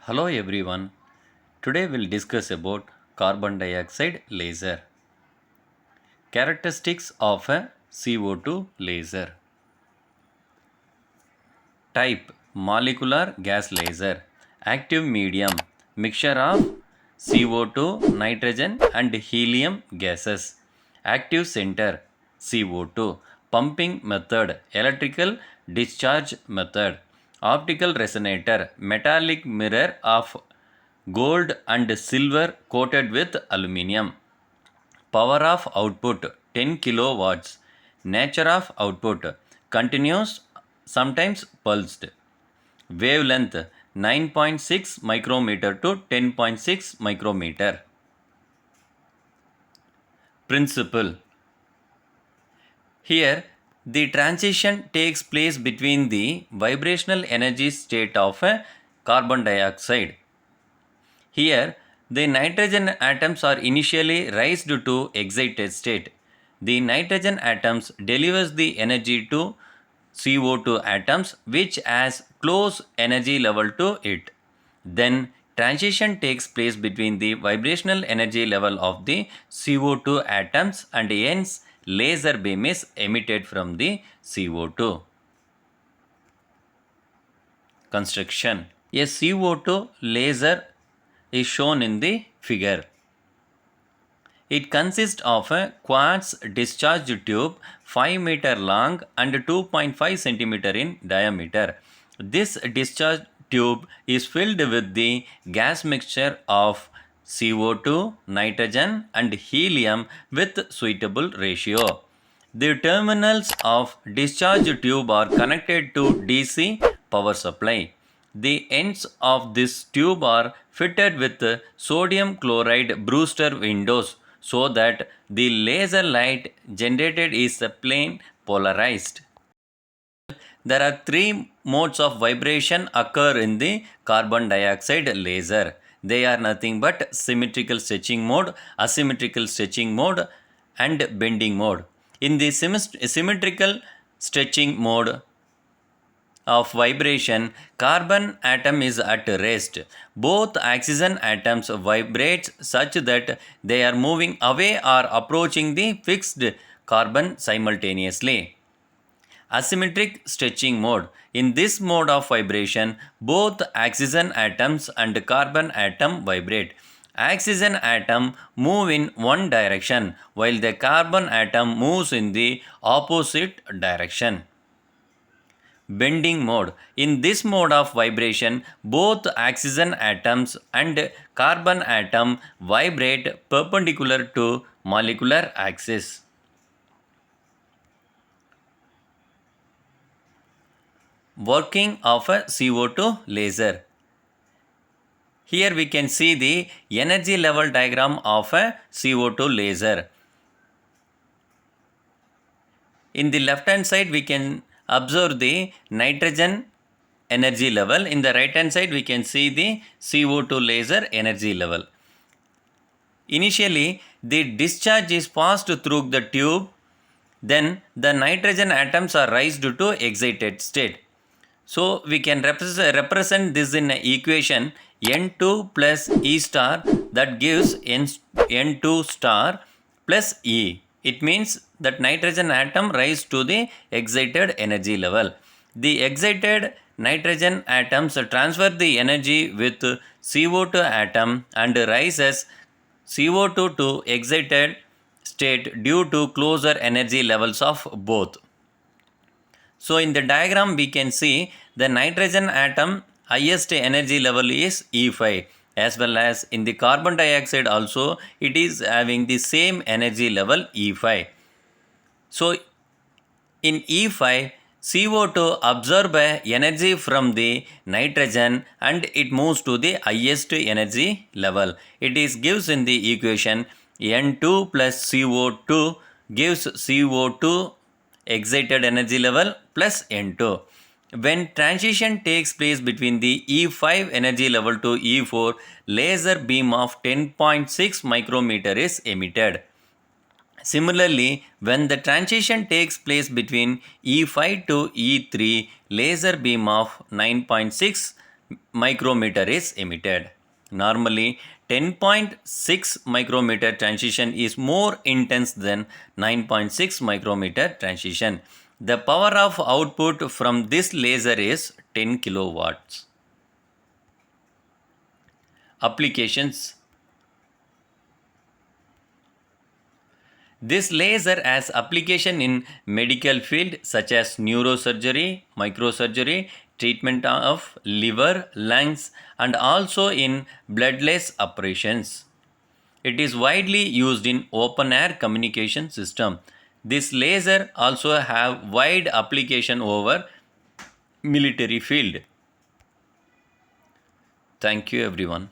Hello everyone. Today we'll discuss about carbon dioxide laser. Characteristics of a CO2 laser. Type molecular gas laser. Active medium mixture of CO2, nitrogen and helium gases. Active center CO2. Pumping method electrical discharge method. Optical resonator metallic mirror of gold and silver coated with aluminum. Power of output 10 kilowatts. Nature of output continuous, sometimes pulsed. Wavelength 9.6 micrometer to 10.6 micrometer. Principle. Here, the transition takes place between the vibrational energy state of a carbon dioxide. Here, the nitrogen atoms are initially raised to excited state. The nitrogen atoms delivers the energy to CO2 atoms which has close energy level to it. Then transition takes place between the vibrational energy level of the CO2 atoms and hence laser beam is emitted from the CO2. Construction. A CO2 laser is shown in the figure. It consists of a quartz discharge tube 5 meter long and 2.5 centimeter in diameter. This discharge tube is filled with the gas mixture of CO2, nitrogen and helium with suitable ratio. The terminals of discharge tube are connected to DC power supply. The ends of this tube are fitted with sodium chloride Brewster windows so that the laser light generated is plane polarized. There are three modes of vibration occur in the carbon dioxide laser. They are nothing but symmetrical stretching mode, asymmetrical stretching mode and bending mode. In the symmetrical stretching mode of vibration, carbon atom is at rest. Both oxygen atoms vibrate such that they are moving away or approaching the fixed carbon simultaneously. Asymmetric stretching mode. In this mode of vibration, both oxygen atoms and carbon atom vibrate. Oxygen atom move in one direction while the carbon atom moves in the opposite direction. Bending mode. In this mode of vibration, both oxygen atoms and carbon atom vibrate perpendicular to molecular axis. Working of a CO2 laser. Here we can see the energy level diagram of a CO2 laser. In the left hand side we can observe the nitrogen energy level. In the right hand side we can see the CO2 laser energy level. Initially the discharge is passed through the tube, then the nitrogen atoms are raised to excited state. So we can represent this in an equation N2 plus E star that gives N2 star plus E. It means that nitrogen atom rise to the excited energy level. The excited nitrogen atoms transfer the energy with CO2 atom and rises CO2 to excited state due to closer energy levels of both. So in the diagram we can see the nitrogen atom highest energy level is E5, as well as in the carbon dioxide also it is having the same energy level E5. So in E5, CO2 absorb energy from the nitrogen and it moves to the highest energy level. It is gives in the equation N2 plus CO2 gives CO2 excited energy level plus N2. When transition takes place between the E5 energy level to E4, laser beam of 10.6 micrometer is emitted. Similarly, when the transition takes place between E5 to E3, laser beam of 9.6 micrometer is emitted. Normally, 10.6 micrometer transition is more intense than 9.6 micrometer transition. The power of output from this laser is 10 kilowatts. Applications. This laser has application in medical field such as neurosurgery, microsurgery, treatment of liver, lungs, and also in bloodless operations. It is widely used in open air communication system. This laser also have wide application over military field. Thank you everyone.